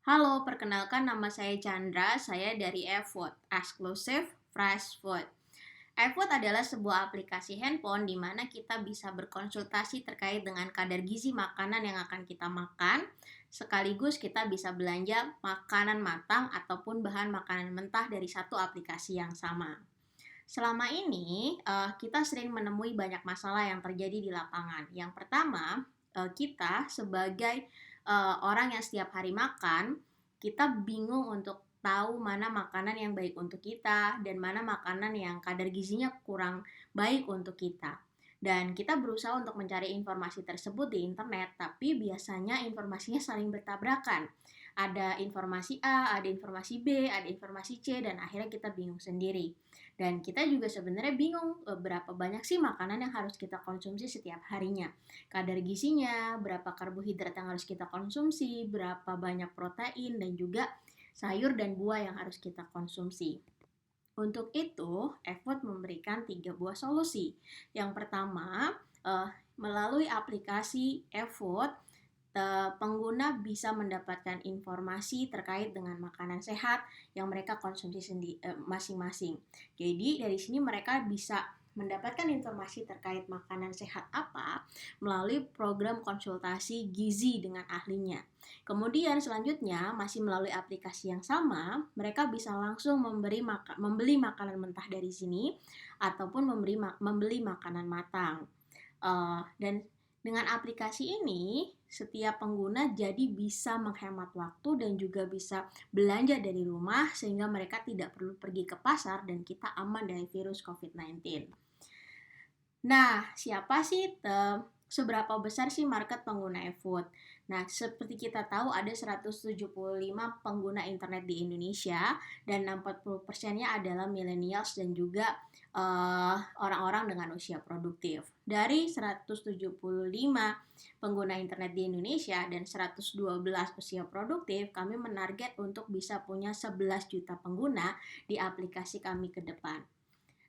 Halo, perkenalkan nama saya Chandra, saya dari Food, Exclusive Fresh Food. iFood adalah sebuah aplikasi handphone di mana kita bisa berkonsultasi terkait dengan kadar gizi makanan yang akan kita makan, sekaligus kita bisa belanja makanan matang ataupun bahan makanan mentah dari satu aplikasi yang sama. Selama ini, kita sering menemui banyak masalah yang terjadi di lapangan. Yang pertama, kita sebagai orang yang setiap hari makan, kita bingung untuk tahu mana makanan yang baik untuk kita dan mana makanan yang kadar gizinya kurang baik untuk kita. Dan kita berusaha untuk mencari informasi tersebut di internet, tapi biasanya informasinya saling bertabrakan. Ada informasi A, ada informasi B, ada informasi C, dan akhirnya kita bingung sendiri. Dan kita juga sebenarnya bingung berapa banyak sih makanan yang harus kita konsumsi setiap harinya. Kadar gizinya, berapa karbohidrat yang harus kita konsumsi, berapa banyak protein, dan juga sayur dan buah yang harus kita konsumsi. Untuk itu, Effort memberikan 3 buah solusi. Yang pertama, melalui aplikasi Effort, pengguna bisa mendapatkan informasi terkait dengan makanan sehat yang mereka konsumsi masing-masing. Jadi dari sini mereka bisa mendapatkan informasi terkait makanan sehat apa melalui program konsultasi gizi dengan ahlinya. Kemudian selanjutnya masih melalui aplikasi yang sama, mereka bisa langsung membeli makanan mentah dari sini ataupun membeli makanan matang. Dan dengan aplikasi ini, setiap pengguna jadi bisa menghemat waktu dan juga bisa belanja dari rumah sehingga mereka tidak perlu pergi ke pasar dan kita aman dari virus COVID-19. Nah, siapa sih seberapa besar sih market pengguna e-food? Nah, seperti kita tahu ada 175 pengguna internet di Indonesia dan 40%-nya adalah millennials dan juga orang-orang dengan usia produktif. Dari 175 pengguna internet di Indonesia dan 112 usia produktif, kami menarget untuk bisa punya 11 juta pengguna di aplikasi kami ke depan.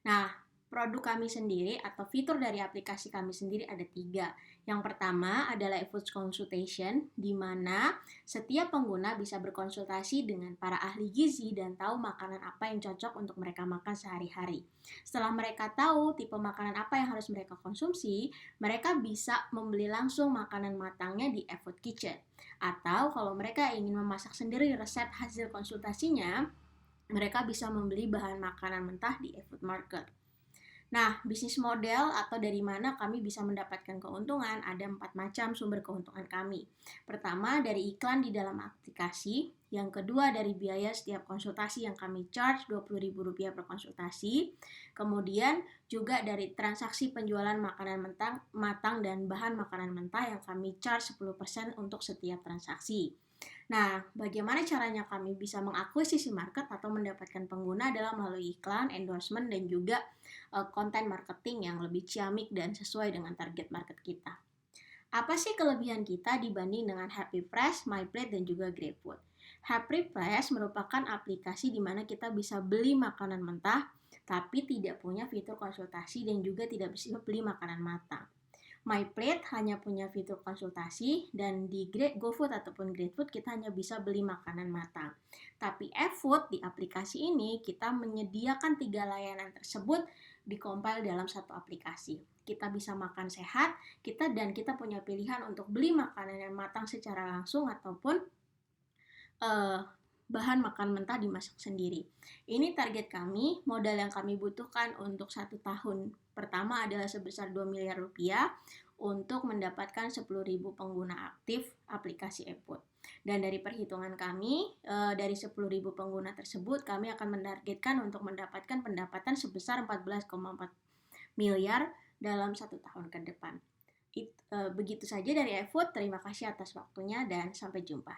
Nah, produk kami sendiri atau fitur dari aplikasi kami sendiri ada 3. Yang pertama adalah e-food consultation, di mana setiap pengguna bisa berkonsultasi dengan para ahli gizi dan tahu makanan apa yang cocok untuk mereka makan sehari-hari. Setelah mereka tahu tipe makanan apa yang harus mereka konsumsi, mereka bisa membeli langsung makanan matangnya di e-food kitchen. Atau kalau mereka ingin memasak sendiri resep hasil konsultasinya, mereka bisa membeli bahan makanan mentah di e-food market. Nah, bisnis model atau dari mana kami bisa mendapatkan keuntungan, ada 4 macam sumber keuntungan kami. Pertama, dari iklan di dalam aplikasi. Yang kedua, dari biaya setiap konsultasi yang kami charge Rp20.000 per konsultasi. Kemudian, juga dari transaksi penjualan makanan matang dan bahan makanan mentah yang kami charge 10% untuk setiap transaksi. Nah, bagaimana caranya kami bisa mengakuisisi market atau mendapatkan pengguna adalah melalui iklan, endorsement, dan juga konten marketing yang lebih ciamik dan sesuai dengan target market kita. Apa sih kelebihan kita dibanding dengan Happy Press, MyPlate, dan juga GrabFood? Happy Press merupakan aplikasi di mana kita bisa beli makanan mentah, tapi tidak punya fitur konsultasi dan juga tidak bisa beli makanan matang. MyPlate hanya punya fitur konsultasi dan di GoFood ataupun GrabFood kita hanya bisa beli makanan matang. Tapi eFood di aplikasi ini kita menyediakan 3 layanan tersebut dikompil dalam satu aplikasi. Kita bisa makan sehat, kita punya pilihan untuk beli makanan yang matang secara langsung ataupun bahan makan mentah dimasak sendiri. Ini target kami, modal yang kami butuhkan untuk 1 tahun pertama adalah sebesar 2 miliar rupiah untuk mendapatkan 10.000 pengguna aktif aplikasi e-food. Dan dari perhitungan kami, dari 10.000 pengguna tersebut, kami akan menargetkan untuk mendapatkan pendapatan sebesar 14,4 miliar dalam 1 tahun ke depan. Begitu saja dari e-food, terima kasih atas waktunya dan sampai jumpa.